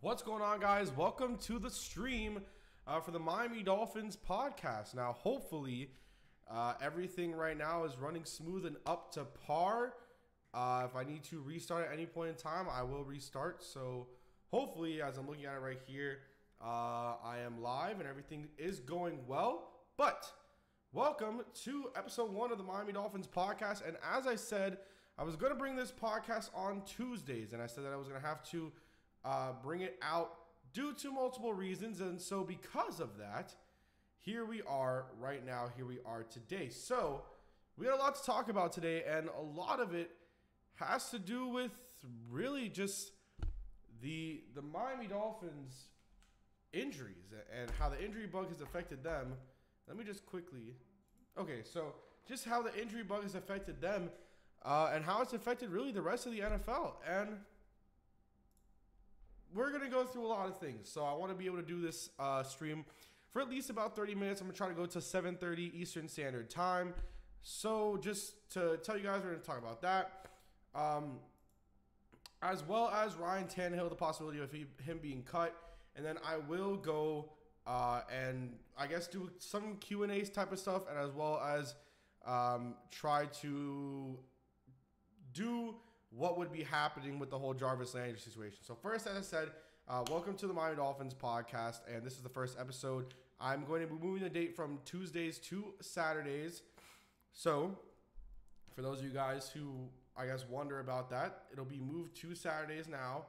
What's going on, guys? Welcome to the stream for the Miami Dolphins podcast. Now, hopefully, everything right now is running smooth and up to par. If I need to restart at any point in time, I will restart. So, hopefully, as I'm looking at it right here, I am live and everything is going well. But welcome to episode 1 of the Miami Dolphins podcast. And as I said, I was going to bring this podcast on Tuesdays, and I said that I was going to have to bring it out due to multiple reasons. And so because of that, here we are right now. Here we are today. So we got a lot to talk about today, and a lot of it has to do with really just the Miami Dolphins injuries and how the injury bug has affected them. Let me just quickly. Okay, so just how the injury bug has affected them and how it's affected really the rest of the NFL. And we're going to go through a lot of things. So I want to be able to do this stream for at least about 30 minutes. I'm going to try to go to 7:30 Eastern Standard Time. So just to tell you guys, we're going to talk about that. As well as Ryan Tannehill, the possibility of him being cut. And then I will go and I guess do some Q&As type of stuff. And as well as try to do what would be happening with the whole Jarvis Landry situation. So first, as I said, welcome to the Miami Dolphins podcast, and this is the first episode. I'm going to be moving the date from Tuesdays to Saturdays. So for those of you guys who, I guess, wonder about that, it'll be moved to Saturdays now,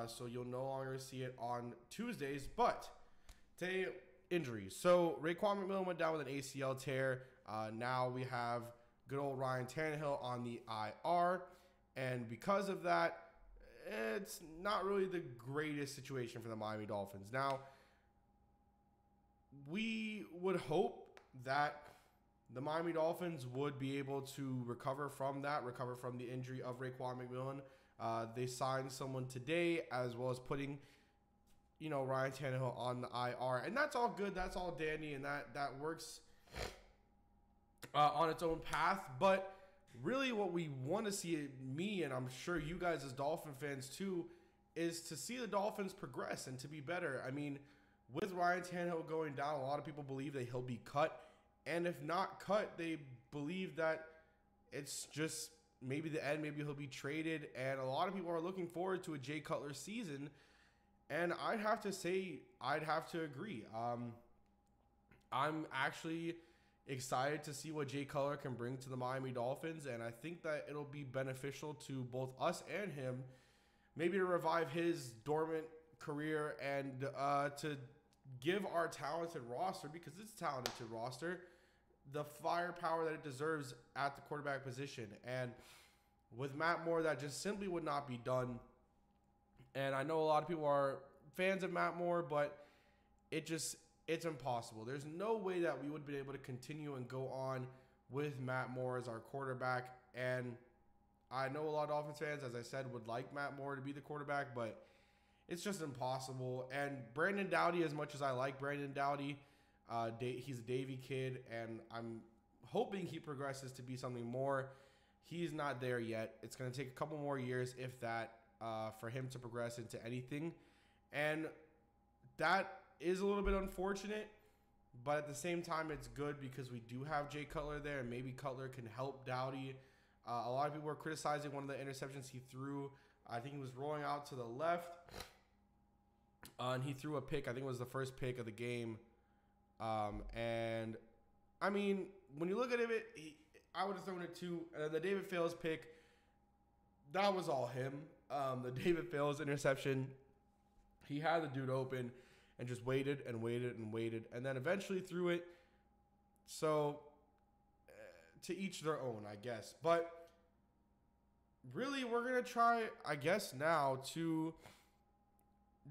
so you'll no longer see it on Tuesdays. But today, injuries. So Raekwon McMillan went down with an ACL tear. Now we have good old Ryan Tannehill on the IR. And because of that, it's not really the greatest situation for the Miami Dolphins. Now, we would hope that the Miami Dolphins would be able to recover from the injury of Raekwon McMillan. They signed someone today, as well as putting, Ryan Tannehill on the IR. And that's all good. That's all dandy. And that works on its own path. But really what we want to see, me and I'm sure you guys as Dolphin fans too, is to see the Dolphins progress and to be better. I mean, with Ryan Tannehill going down, a lot of people believe that he'll be cut. And if not cut, they believe that it's just maybe the end. Maybe he'll be traded. And a lot of people are looking forward to a Jay Cutler season. And I'd have to say, I'd have to agree. I'm actually excited to see what Jay Cutler can bring to the Miami Dolphins, and I think that it'll be beneficial to both us and him, maybe to revive his dormant career and to give our talented roster, because it's a talented roster, the firepower that it deserves at the quarterback position. And with Matt Moore, that just simply would not be done. And I know a lot of people are fans of Matt Moore, but it's impossible. There's no way that we would be able to continue and go on with Matt Moore as our quarterback. And I know a lot of Dolphins fans, as I said, would like Matt Moore to be the quarterback, but it's just impossible. And Brandon Doughty, as much as I like Brandon Doughty, he's a Davy kid, and I'm hoping he progresses to be something more. He's not there yet. It's going to take a couple more years, if that, for him to progress into anything. And that is a little bit unfortunate, but at the same time, it's good because we do have Jay Cutler there, and maybe Cutler can help Doughty. A lot of people were criticizing one of the interceptions he threw. I think he was rolling out to the left, and he threw a pick. I think it was the first pick of the game. And I mean, when you look at it, I would have thrown it too. The David Fales pick, that was all him. The David Fales interception, he had the dude open and just waited and waited and waited, and then eventually threw it. So, to each their own, I guess. But really, we're going to try, I guess, now to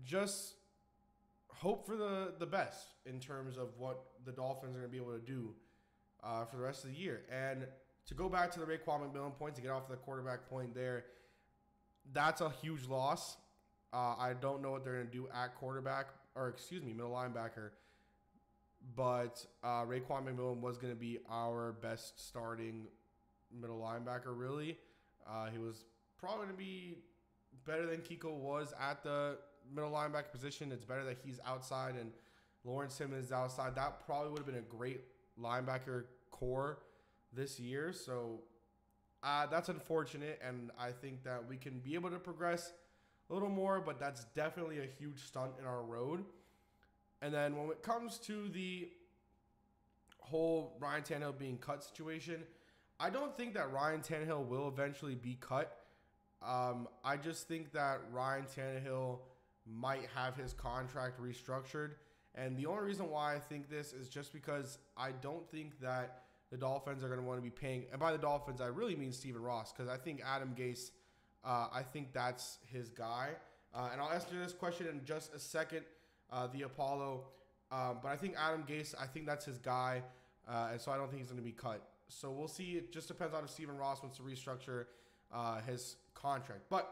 just hope for the best in terms of what the Dolphins are going to be able to do for the rest of the year. And to go back to the Raekwon McMillan point, to get off the quarterback point there, that's a huge loss. I don't know what they're going to do at quarterback, middle linebacker. But Raekwon McMillan was going to be our best starting middle linebacker, really. He was probably going to be better than Kiko was at the middle linebacker position. It's better that he's outside and Lawrence Timmons is outside. That probably would have been a great linebacker core this year. So that's unfortunate, and I think that we can be able to progress a little more, but that's definitely a huge stunt in our road. And then when it comes to the whole Ryan Tannehill being cut situation, I don't think that Ryan Tannehill will eventually be cut. I just think that Ryan Tannehill might have his contract restructured. And the only reason why I think this is just because I don't think that the Dolphins are going to want to be paying. And by the Dolphins, I really mean Stephen Ross, because I think Adam Gase, I think that's his guy. And I'll answer this question in just a second, the Apollo. But I think Adam Gase, I think that's his guy. And so I don't think he's going to be cut. So we'll see. It just depends on if Stephen Ross wants to restructure his contract. But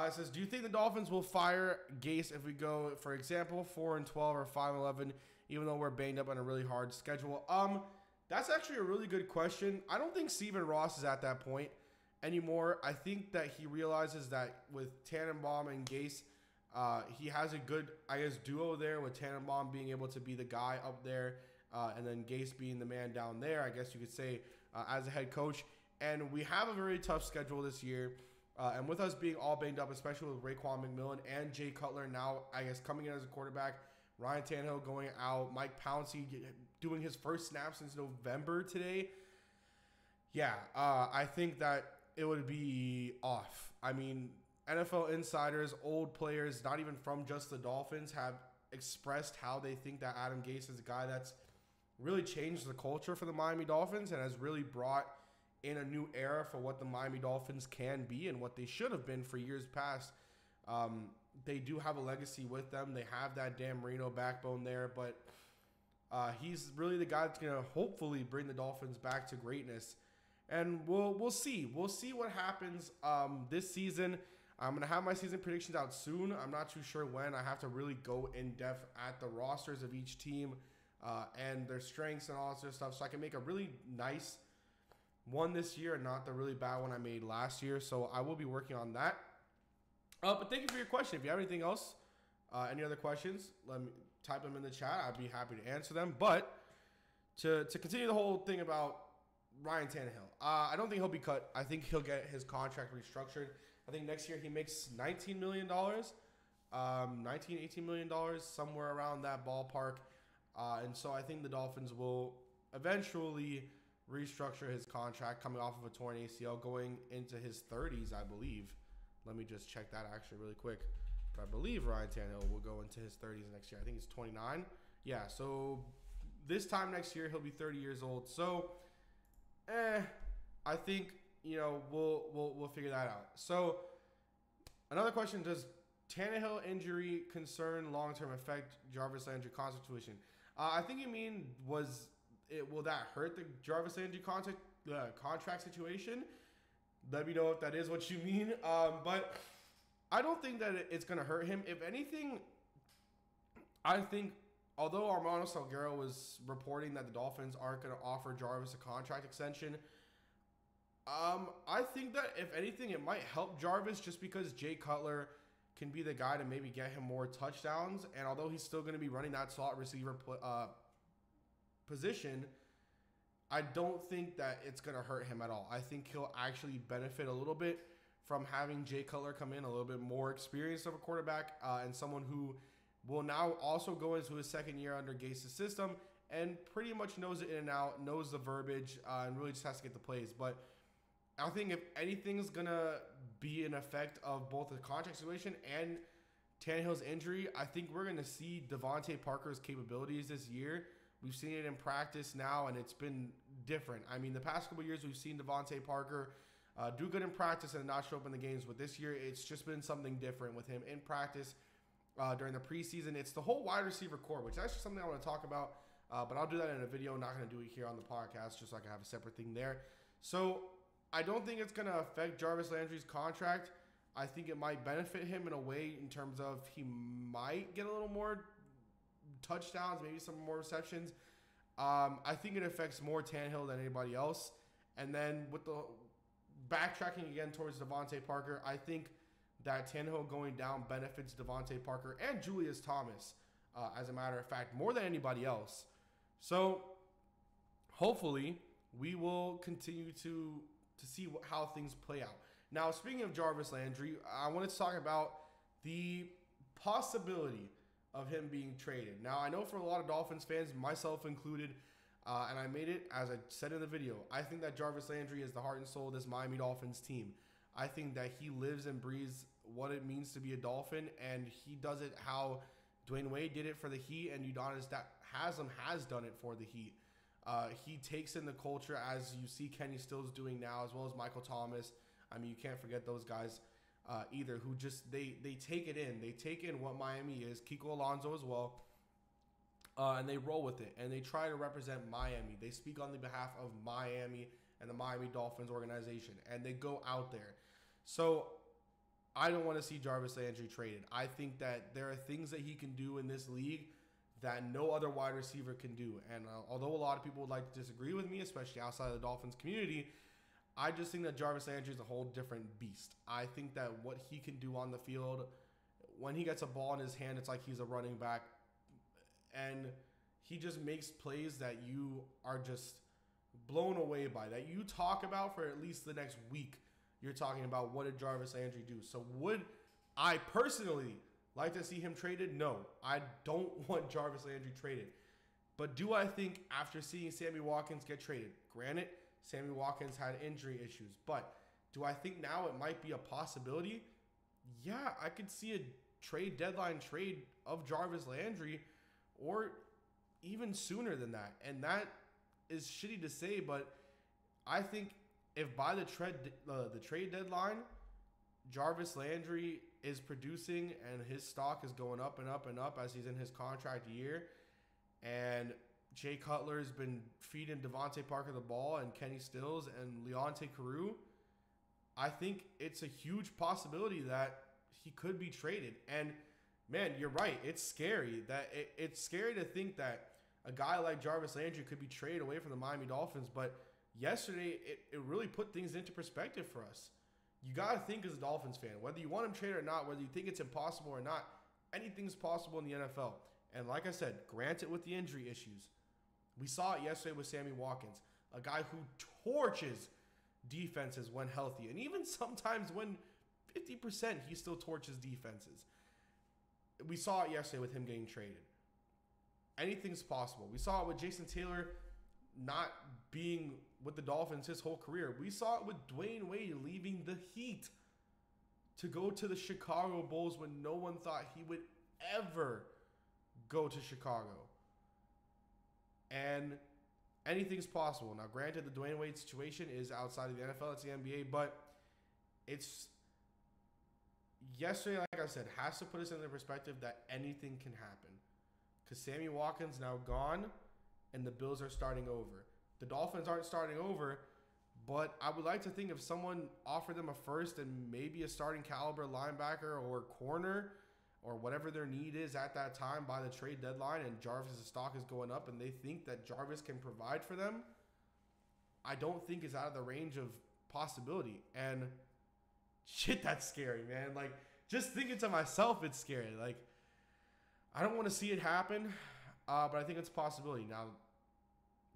it says, do you think the Dolphins will fire Gase if we go, for example, 4-12 or 5-11, even though we're banged up on a really hard schedule? That's actually a really good question. I don't think Stephen Ross is at that point anymore. I think that he realizes that with Tannenbaum and Gase, he has a good, I guess, duo there, with Tannenbaum being able to be the guy up there, and then Gase being the man down there, I guess you could say, as a head coach. And we have a very tough schedule this year. And with us being all banged up, especially with Raekwon McMillan and Jay Cutler now, I guess, coming in as a quarterback, Ryan Tannehill going out, Mike Pouncey doing his first snap since November today. Yeah, I think that it would be off. I mean, NFL insiders, old players, not even from just the Dolphins, have expressed how they think that Adam Gase is a guy that's really changed the culture for the Miami Dolphins and has really brought in a new era for what the Miami Dolphins can be and what they should have been for years past. They do have a legacy with them. They have that Dan Marino backbone there, but he's really the guy that's going to hopefully bring the Dolphins back to greatness. And we'll see. We'll see what happens this season. I'm going to have my season predictions out soon. I'm not too sure when. I have to really go in depth at the rosters of each team and their strengths and all that sort of stuff, so I can make a really nice one this year and not the really bad one I made last year. So I will be working on that. But thank you for your question. If you have anything else, any other questions, let me type them in the chat. I'd be happy to answer them. But to continue the whole thing about Ryan Tannehill, I don't think he'll be cut. I think he'll get his contract restructured. I think next year he makes $19 million, $18 million, somewhere around that ballpark. And so I think the Dolphins will eventually restructure his contract coming off of a torn ACL going into his 30s, I believe. Let me just check that actually really quick. But I believe Ryan Tannehill will go into his 30s next year. I think he's 29. Yeah, so this time next year he'll be 30 years old. So, I think, we'll figure that out. So, another question, does Tannehill injury concern long-term affect Jarvis Landry contract situation? I think you mean will that hurt the Jarvis Landry contract situation? Let me know if that is what you mean. But I don't think that it's going to hurt him. If anything, I think, although Armando Salguero was reporting that the Dolphins aren't going to offer Jarvis a contract extension, I think that if anything, it might help Jarvis just because Jay Cutler can be the guy to maybe get him more touchdowns. And although he's still going to be running that slot receiver position, I don't think that it's going to hurt him at all. I think he'll actually benefit a little bit from having Jay Cutler come in, a little bit more experienced of a quarterback, and someone who will now also go into his second year under Gase's system and pretty much knows it in and out, knows the verbiage, and really just has to get the plays. But I think if anything's going to be an effect of both the contract situation and Tannehill's injury, I think we're going to see Devontae Parker's capabilities this year. We've seen it in practice now, and it's been different. I mean, the past couple of years, we've seen Devontae Parker do good in practice and not show up in the games. But this year, it's just been something different with him in practice during the preseason. It's the whole wide receiver core, which is actually something I want to talk about. But I'll do that in a video. I'm not going to do it here on the podcast, just so I can have a separate thing there. So I don't think it's going to affect Jarvis Landry's contract. I think it might benefit him in a way in terms of he might get a little more touchdowns, maybe some more receptions. I think it affects more Tannehill than anybody else. And then with the backtracking again towards Devontae Parker, I think that Tannehill going down benefits Devontae Parker and Julius Thomas, as a matter of fact, more than anybody else. So hopefully we will continue to see how things play out. Now, speaking of Jarvis Landry, I wanted to talk about the possibility of him being traded. Now, I know for a lot of Dolphins fans, myself included, and I made it, as I said in the video, I think that Jarvis Landry is the heart and soul of this Miami Dolphins team. I think that he lives and breathes what it means to be a Dolphin, and he does it how Dwayne Wade did it for the Heat, and Udonis Haslem has done it for the Heat. He takes in the culture, as you see Kenny Stills doing now, as well as Michael Thomas. I mean, you can't forget those guys either, who just, they take it in. They take in what Miami is, Kiko Alonso as well, and they roll with it, and they try to represent Miami. They speak on the behalf of Miami and the Miami Dolphins organization, and they go out there. So I don't want to see Jarvis Landry traded. I think that there are things that he can do in this league that no other wide receiver can do. And although a lot of people would like to disagree with me, especially outside of the Dolphins community, I just think that Jarvis Landry is a whole different beast. I think that what he can do on the field, when he gets a ball in his hand, it's like he's a running back. And he just makes plays that you are just blown away by, that you talk about for at least the next week. You're talking about, what did Jarvis Landry do? So would I personally like to see him traded? No, I don't want Jarvis Landry traded. But do I think after seeing Sammy Watkins get traded, granted, Sammy Watkins had injury issues, but do I think now it might be a possibility? Yeah, I could see a trade deadline trade of Jarvis Landry, or even sooner than that. And that is shitty to say, but I think if by the trade deadline, Jarvis Landry is producing and his stock is going up and up and up as he's in his contract year, and Jay Cutler has been feeding Devontae Parker the ball and Kenny Stills and Leonte Carew, I think it's a huge possibility that he could be traded. And man, you're right. It's scary it's scary to think that a guy like Jarvis Landry could be traded away from the Miami Dolphins. But yesterday, it really put things into perspective for us. You got to think as a Dolphins fan, whether you want him traded or not, whether you think it's impossible or not, anything's possible in the NFL. And like I said, granted with the injury issues, we saw it yesterday with Sammy Watkins, a guy who torches defenses when healthy. And even sometimes when 50%, he still torches defenses. We saw it yesterday with him getting traded. Anything's possible. We saw it with Jason Taylor not being with the Dolphins his whole career. We saw it with Dwayne Wade leaving the Heat to go to the Chicago Bulls when no one thought he would ever go to Chicago. And anything's possible. Now, granted, the Dwayne Wade situation is outside of the NFL. It's the NBA. But it's, yesterday, like I said, has to put us in the perspective that anything can happen. Because Sammy Watkins now gone, and the Bills are starting over. The Dolphins aren't starting over, but I would like to think if someone offered them a first and maybe a starting caliber linebacker or corner or whatever their need is at that time by the trade deadline, and Jarvis' stock is going up and they think that Jarvis can provide for them, I don't think is out of the range of possibility. And shit, that's scary, man. Like, just thinking to myself, it's scary. Like, I don't want to see it happen, but I think it's a possibility. Now,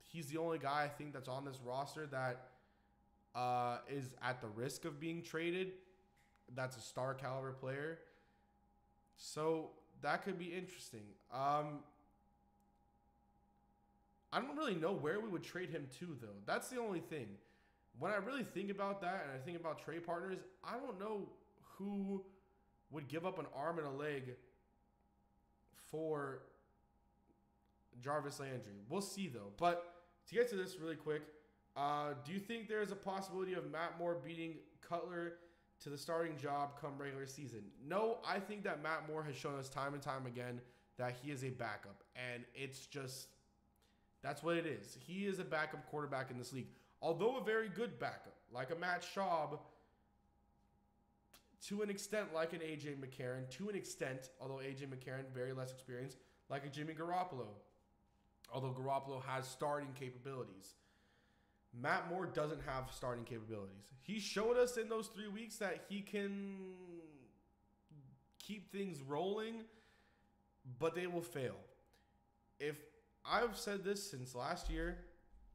he's the only guy I think that's on this roster that is at the risk of being traded. That's a star caliber player. So that could be interesting. I don't really know where we would trade him to, though. That's the only thing. When I really think about that and I think about trade partners, I don't know who would give up an arm and a leg for Jarvis Landry. We'll see, though. But to get to this really quick, do you think there is a possibility of Matt Moore beating Cutler to the starting job come regular season? No, I think that Matt Moore has shown us time and time again that he is a backup. And it's just, that's what it is. He is a backup quarterback in this league. Although a very good backup, like a Matt Schaub, to an extent like an A.J. McCarron, to an extent, although A.J. McCarron, very less experienced, like a Jimmy Garoppolo, although Garoppolo has starting capabilities. Matt Moore doesn't have starting capabilities. He showed us in those 3 weeks that he can keep things rolling, but they will fail. If I've said this since last year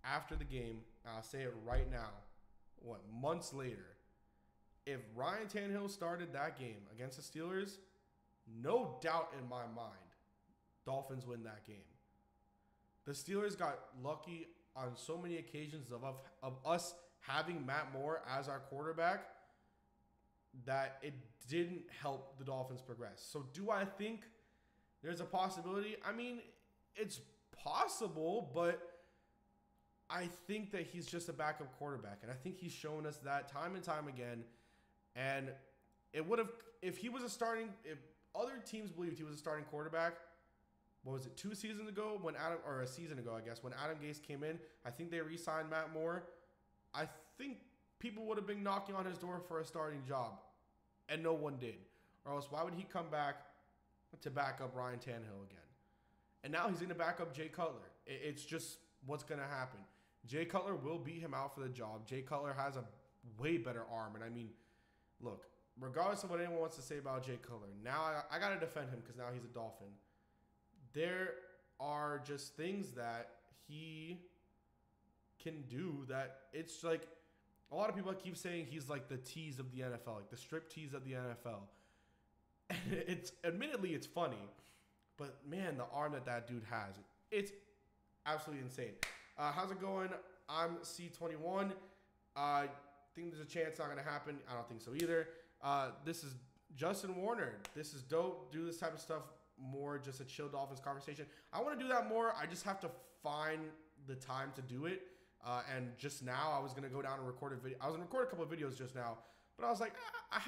after the game, I'll say it right now, months later, if Ryan Tannehill started that game against the Steelers, no doubt in my mind, Dolphins win that game. The Steelers got lucky on so many occasions of us having Matt Moore as our quarterback that it didn't help the Dolphins progress. So do I think there's a possibility? I mean, it's possible, but I think that he's just a backup quarterback. And I think he's shown us that time and time again. And it would have, if other teams believed he was a starting quarterback, what was it, 2 seasons ago a season ago, I guess, when Adam Gase came in, I think they re-signed Matt Moore. I think people would have been knocking on his door for a starting job, and no one did. Or else, why would he come back to back up Ryan Tannehill again? And now he's going to back up Jay Cutler. It's just what's going to happen. Jay Cutler will beat him out for the job. Jay Cutler has a way better arm. And I mean, look, regardless of what anyone wants to say about Jay Cutler, now I got to defend him because now he's a Dolphin. There are just things that he can do that it's like a lot of people keep saying he's like the tease of the NFL, like the strip tease of the NFL. And admittedly it's funny, but man, the arm that dude has, it's absolutely insane. How's it going? I'm C21. I think there's a chance it's not going to happen. I don't think so either. This is Justin Warner. This is dope. Do this type of stuff more, just a chill Dolphins conversation. I want to do that more. I just have to find the time to do it. And just now I was going to go down and record a video. I was going to record a couple of videos just now, but I was like, I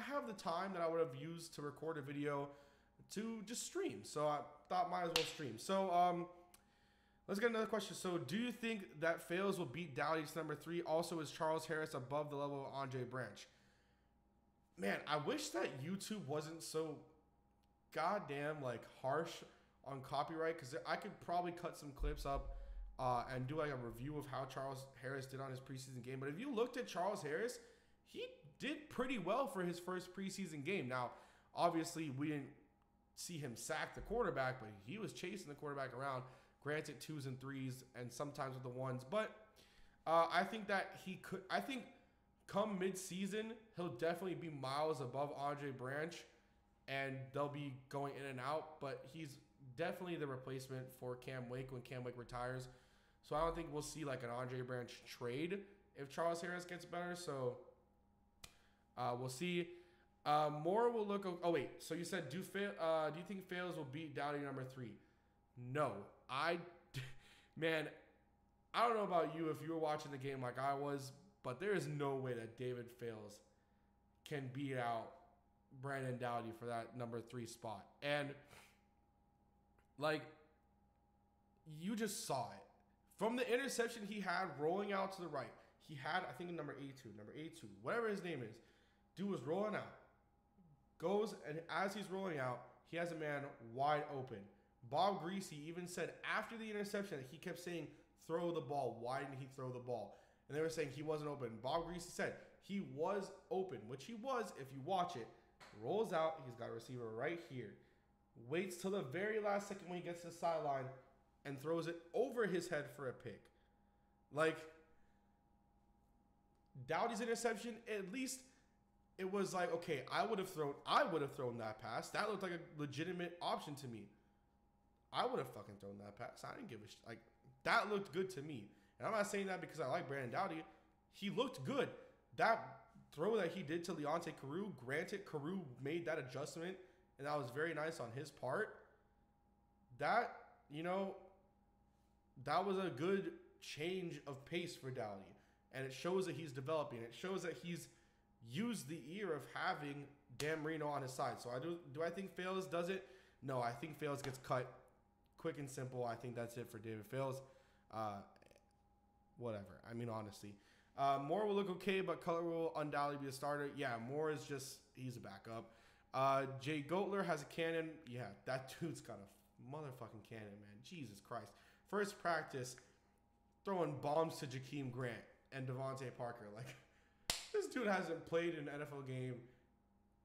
have the time that I would have used to record a video to just stream. So I thought might as well stream. So, let's get another question. So, do you think that Fales will beat Dowdy to number 3? Also, is Charles Harris above the level of Andre Branch? Man, I wish that YouTube wasn't so goddamn like harsh on copyright, because I could probably cut some clips up and do like a review of how Charles Harris did on his preseason game. But if you looked at Charles Harris, he did pretty well for his first preseason game. Now, obviously, we didn't see him sack the quarterback, but he was chasing the quarterback around. Granted, 2s and 3s, and sometimes with the 1s. But I think that he could. I think come mid-season, he'll definitely be miles above Andre Branch, and they'll be going in and out. But he's definitely the replacement for Cam Wake when Cam Wake retires. So I don't think we'll see like an Andre Branch trade if Charles Harris gets better. So we'll see. Moore will look. Oh wait, so you said do you think Fales will beat Dowdy number 3? No. Man, I don't know about you if you were watching the game like I was, but there is no way that David Fales can beat out Brandon Dowdy for that number 3 spot. And like, you just saw it. From the interception he had rolling out to the right, he had, I think, number A2, whatever his name is. Dude was rolling out. Goes, and as he's rolling out, he has a man wide open. Bob Greasy even said after the interception that he kept saying, throw the ball. Why didn't he throw the ball? And they were saying he wasn't open. Bob Greasy said he was open, which he was if you watch it. Rolls out. He's got a receiver right here. Waits till the very last second when he gets to the sideline and throws it over his head for a pick. Like, Dowdy's interception, at least it was like, okay, I would have thrown that pass. That looked like a legitimate option to me. I would have fucking thrown that pass. I didn't give a shit. Like, that looked good to me. And I'm not saying that because I like Brandon Dowdy. He looked good. That throw that he did to Leonte Carew, granted, Carew made that adjustment, and that was very nice on his part. That, that was a good change of pace for Dowdy. And it shows that he's developing. It shows that he's used the ear of having Dan Marino on his side. So do I think Fales does it? No, I think Fales gets cut quick and simple. I think that's it for David Fales. Whatever. I mean, honestly. Moore will look okay, but Cutler will undoubtedly be a starter. Yeah, Moore is just, he's a backup. Jay Goetler has a cannon. Yeah, that dude's got a motherfucking cannon, man. Jesus Christ. First practice, throwing bombs to Jakeem Grant and Devontae Parker. Like, this dude hasn't played an NFL game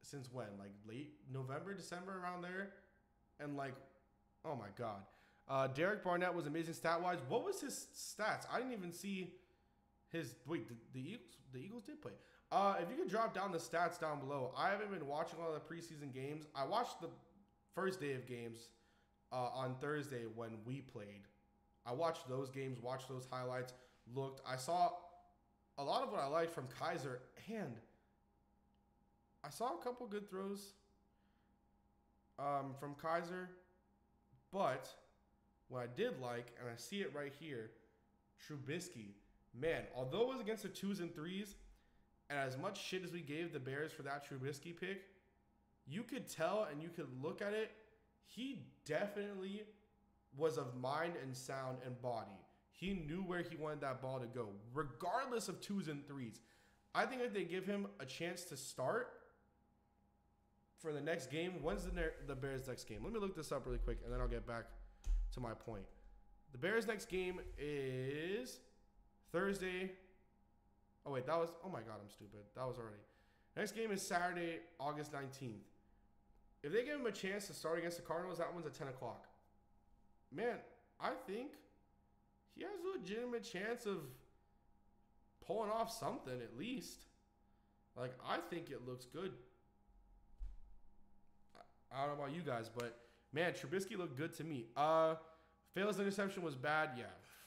since when? Like late November, December, around there, and like, oh my God. Derek Barnett was amazing stat wise. What was his stats? I didn't even see his. Wait, the Eagles did play. If you could drop down the stats down below. I haven't been watching all the preseason games. I watched the first day of games on Thursday when we played. I watched those games, watched those highlights, looked. I saw a lot of what I liked from Kaiser, and I saw a couple good throws from Kaiser, but what I did like, and I see it right here, Trubisky, man, although it was against the 2s and 3s, and as much shit as we gave the Bears for that Trubisky pick, you could tell and you could look at it, he definitely was of mind and sound and body. He knew where he wanted that ball to go, regardless of 2s and 3s. I think if they give him a chance to start for the next game, when's the Bears' next game? Let me look this up really quick, and then I'll get back to my point. The Bears' next game is Thursday. Oh, wait, that was... Oh, my God, I'm stupid. That was already... Next game is Saturday, August 19th. If they give him a chance to start against the Cardinals, that one's at 10 o'clock. Man, I think he has a legitimate chance of pulling off something at least. Like, I think it looks good. I don't know about you guys, but, man, Trubisky looked good to me. Fails interception was bad. Yeah.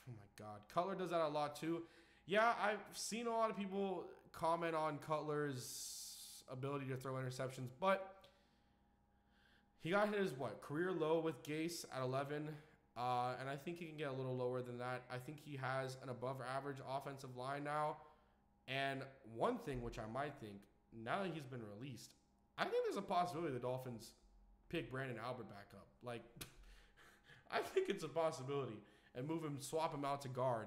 Oh, my God. Cutler does that a lot, too. Yeah, I've seen a lot of people comment on Cutler's ability to throw interceptions, but he got his, career low with Gase at 11, and I think he can get a little lower than that. I think he has an above-average offensive line now, and one thing which I might think, now that he's been released, I think there's a possibility the Dolphins pick Brandon Albert back up. Like, I think it's a possibility, and swap him out to guard.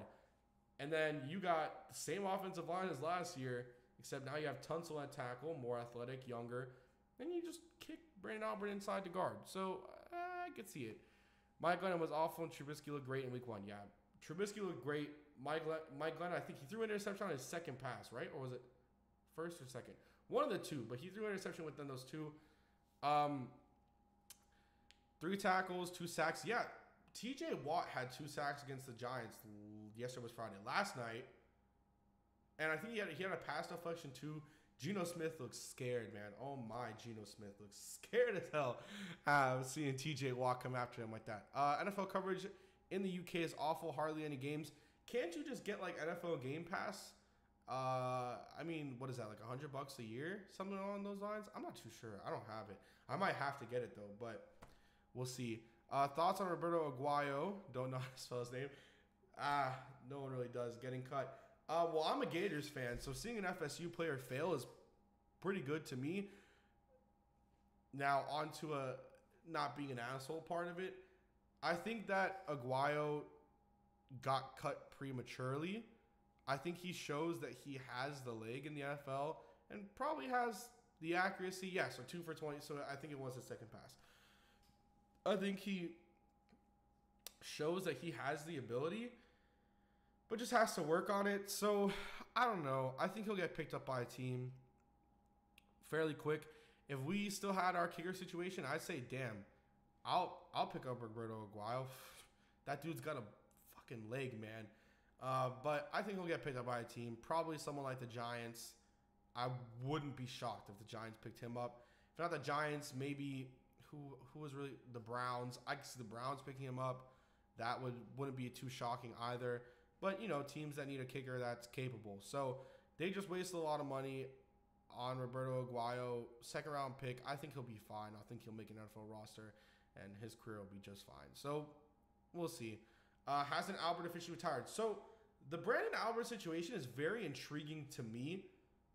And then you got the same offensive line as last year, except now you have Tunsil at tackle, more athletic, younger. Then you just kick Brandon Albert inside to guard. So I could see it. Mike Glennon was awful, and Trubisky looked great in week 1. Yeah, Trubisky looked great. Mike Glennon, I think he threw an interception on his second pass, right? Or was it first or second? One of the two, but he threw an interception within those two. 3 tackles, 2 sacks. Yeah, TJ Watt had 2 sacks against the Giants. Yesterday was Friday. Last night, and I think he had a pass deflection too. Geno Smith looks scared, man. Oh my, Geno Smith looks scared as hell. Seeing TJ Watt come after him like that. NFL coverage in the UK is awful. Hardly any games. Can't you just get like NFL Game Pass? I mean, what is that, like $100 a year? Something along those lines? I'm not too sure. I don't have it. I might have to get it though, but we'll see. Thoughts on Roberto Aguayo? Don't know how to spell his name. No one really does. Getting cut. Well, I'm a Gators fan, so seeing an FSU player fail is pretty good to me. Now, on to a not being an asshole part of it. I think that Aguayo got cut prematurely. I think he shows that he has the leg in the NFL and probably has the accuracy. Yeah, so 2 for 20. So I think it was his second pass. I think he shows that he has the ability, but just has to work on it. So, I don't know. I think he'll get picked up by a team fairly quick. If we still had our kicker situation, I'd say, damn, I'll pick up Roberto Aguayo. That dude's got a fucking leg, man. But I think he'll get picked up by a team. Probably someone like the Giants. I wouldn't be shocked if the Giants picked him up. If not the Giants, maybe who was really the Browns. I could see the Browns picking him up. That wouldn't be too shocking either. But, teams that need a kicker that's capable. So, they just wasted a lot of money on Roberto Aguayo. Second round pick. I think he'll be fine. I think he'll make an NFL roster, and his career will be just fine. So, we'll see. Hasn't Albert officially retired? So, the Brandon Albert situation is very intriguing to me,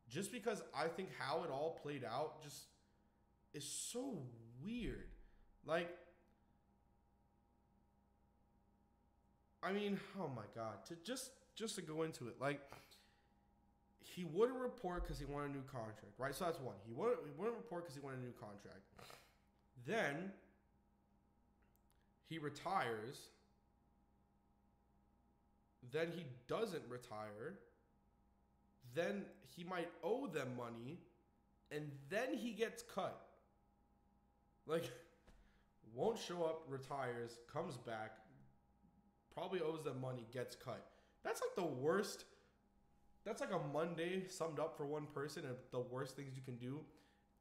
just because I think how it all played out just is so weird. Like, I mean, oh my God, just to go into it, like, he wouldn't report because he wanted a new contract, right? So that's one. He wouldn't report because he wanted a new contract. Then he retires. Then he doesn't retire. Then he might owe them money, and then he gets cut. Like, won't show up, retires, comes back, probably owes them money, gets cut. That's like the worst. That's like a Monday summed up for one person and the worst things you can do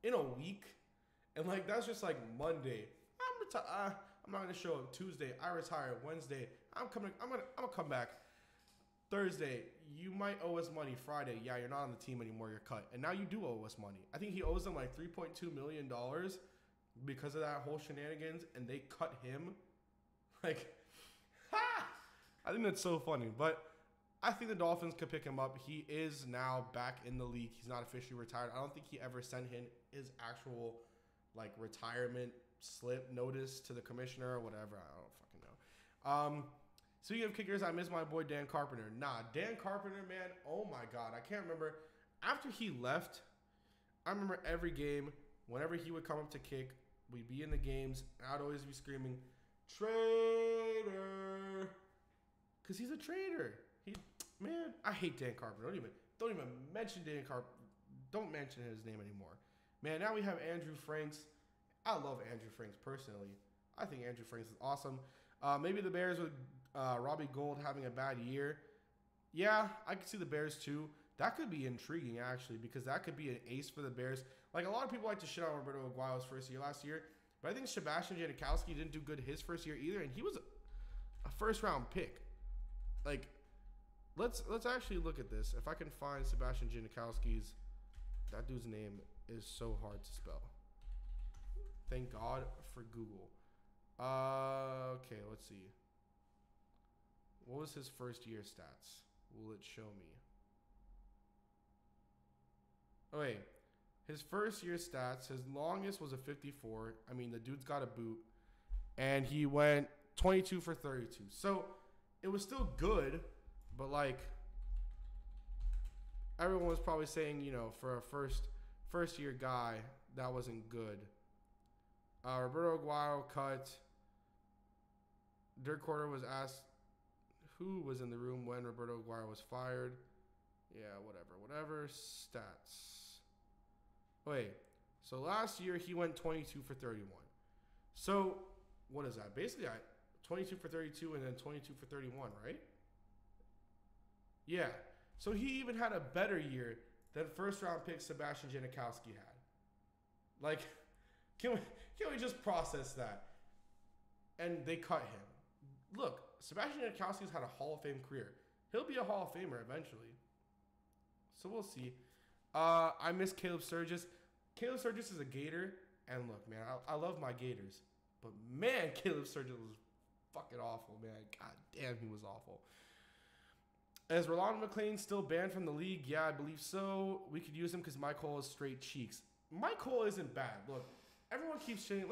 in a week. And like, that's just like Monday. I'm not gonna show up. Tuesday, I retire. Wednesday, I'm gonna come back. Thursday, you might owe us money. Friday, yeah, you're not on the team anymore. You're cut. And now you do owe us money. I think he owes them like $3.2 million because of that whole shenanigans, and they cut him. Like, ha! I think that's so funny. But I think the Dolphins could pick him up. He is now back in the league. He's not officially retired. I don't think he ever sent in his actual like retirement slip notice to the commissioner or whatever. I don't fucking know. Speaking of kickers, I miss my boy Dan Carpenter. Nah, Dan Carpenter, man, oh my God. I can't remember. After he left, I remember every game, whenever he would come up to kick, we'd be in the games, and I'd always be screaming, traitor. Because he's a traitor. Man, I hate Dan Carpenter. Don't even mention Dan Carpenter. Don't mention his name anymore. Man, now we have Andrew Franks. I love Andrew Franks personally. I think Andrew Franks is awesome. Maybe the Bears with Robbie Gould having a bad year. Yeah, I could see the Bears too. That could be intriguing actually, because that could be an ace for the Bears. Like, a lot of people like to shit on Roberto Aguayo's first year last year, but I think Sebastian Janikowski didn't do good his first year either, and he was a first round pick. Like, let's actually look at this. If I can find Sebastian Janikowski's, that dude's name is so hard to spell. Thank God for Google. Okay, let's see. What was his first year stats? Will it show me? Oh, wait. His first year stats, his longest was a 54. I mean, the dude's got a boot. And he went 22 for 32. So, it was still good, but like, everyone was probably saying, you know, for a first year guy, that wasn't good. Roberto Aguayo cut. Dirk Corder was asked who was in the room when Roberto Aguayo was fired. Yeah, whatever. Stats. Wait, so last year he went 22 for 31. So, what is that? Basically, 22 for 32 and then 22 for 31, right? Yeah. So he even had a better year than first round pick Sebastian Janikowski had. Like, can we just process that? And they cut him. Look, Sebastian Janikowski's had a Hall of Fame career. He'll be a Hall of Famer eventually. So we'll see. I miss Caleb Sturgis. Caleb Sturgis is a Gator. And look, man, I love my Gators. But man, Caleb Sturgis was fucking awful, man. God damn, he was awful. Is Rolando McClain still banned from the league? Yeah, I believe so. We could use him because Mike Cole is straight cheeks. Mike Cole isn't bad. Look, everyone keeps shitting.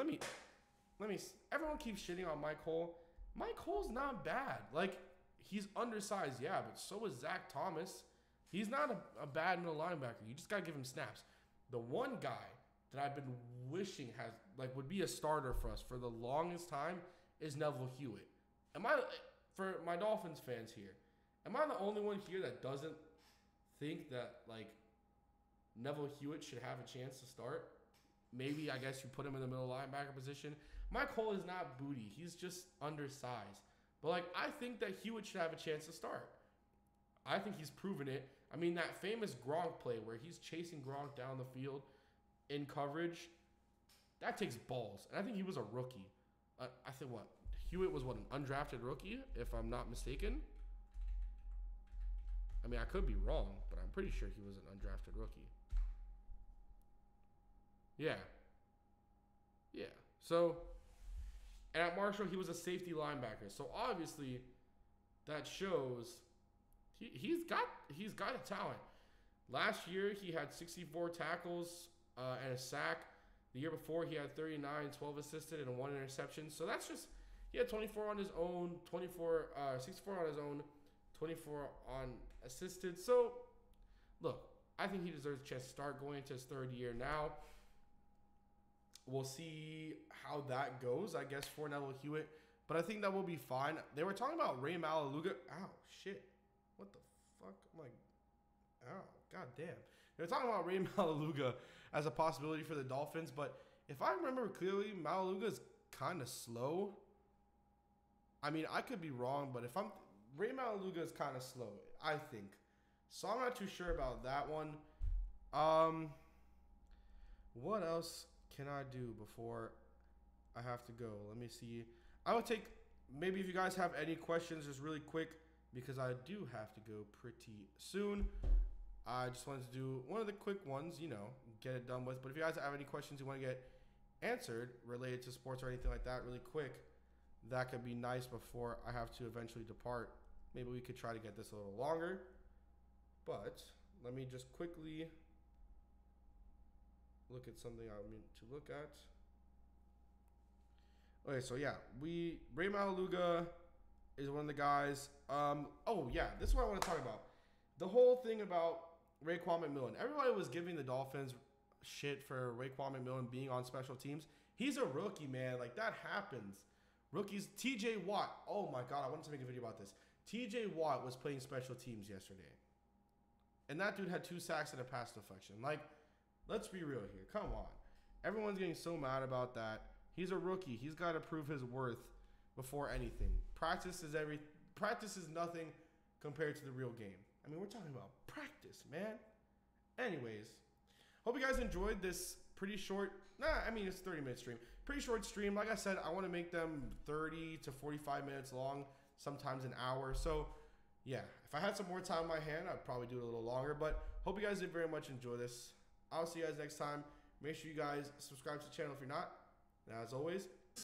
Everyone keeps shitting on Mike Cole. Mike Cole's not bad. Like, he's undersized, yeah, but so is Zach Thomas. He's not a bad middle linebacker. You just gotta give him snaps. The one guy that I've been wishing would be a starter for us for the longest time is Neville Hewitt. For my Dolphins fans here, am I the only one here that doesn't think that, like, Neville Hewitt should have a chance to start? Maybe, I guess, you put him in the middle linebacker position. Mike Cole is not booty. He's just undersized. But, like, I think that Hewitt should have a chance to start. I think he's proven it. I mean, that famous Gronk play where he's chasing Gronk down the field in coverage, that takes balls. And I think he was a rookie. I think Hewitt was an undrafted rookie, if I'm not mistaken. I mean, I could be wrong, but I'm pretty sure he was an undrafted rookie. Yeah. So, and at Marshall, he was a safety linebacker. So obviously, that shows he's got a talent. Last year, he had 64 tackles and a sack. The year before, he had 39, 12 assisted, and 1 interception. So that's just, he had 24 on his own, 64 on his own, 24 on assisted. So, look, I think he deserves a chance to start going into his third year now. We'll see how that goes, I guess, for Neville Hewitt. But I think that will be fine. They were talking about Ray Malaluga. Ow, shit. What the fuck? I'm like, ow, god damn. They're talking about Ray Malaluga as a possibility for the Dolphins, but if I remember clearly, Malaluga is kind of slow. I mean, I could be wrong, but Ray Malaluga is kind of slow, I think. So I'm not too sure about that one. What else can I do before I have to go? Let me see. I would take, maybe if you guys have any questions, just really quick, because I do have to go pretty soon. I just wanted to do one of the quick ones, get it done with. But if you guys have any questions you want to get answered related to sports or anything like that really quick, that could be nice before I have to eventually depart. Maybe we could try to get this a little longer. But let me just quickly look at something I mean to look at. Okay, so yeah, Ray Malaluga is one of the guys. Oh yeah, this is what I want to talk about. The whole thing about Raekwon McMillan. Everybody was giving the Dolphins shit for Raekwon McMillan being on special teams. He's a rookie, man. Like, that happens. Rookies. TJ Watt. Oh my God, I wanted to make a video about this. TJ Watt was playing special teams yesterday. And that dude had 2 sacks and a pass deflection. Like, let's be real here. Come on. Everyone's getting so mad about that. He's a rookie. He's got to prove his worth before anything. Practice is nothing compared to the real game. I mean, we're talking about practice, man. Anyways, hope you guys enjoyed this pretty short, it's a 30-minute stream. Pretty short stream. Like I said, I want to make them 30 to 45 minutes long, sometimes an hour. So, yeah, if I had some more time in my hand, I'd probably do it a little longer. But hope you guys did very much enjoy this. I'll see you guys next time. Make sure you guys subscribe to the channel if you're not. And as always,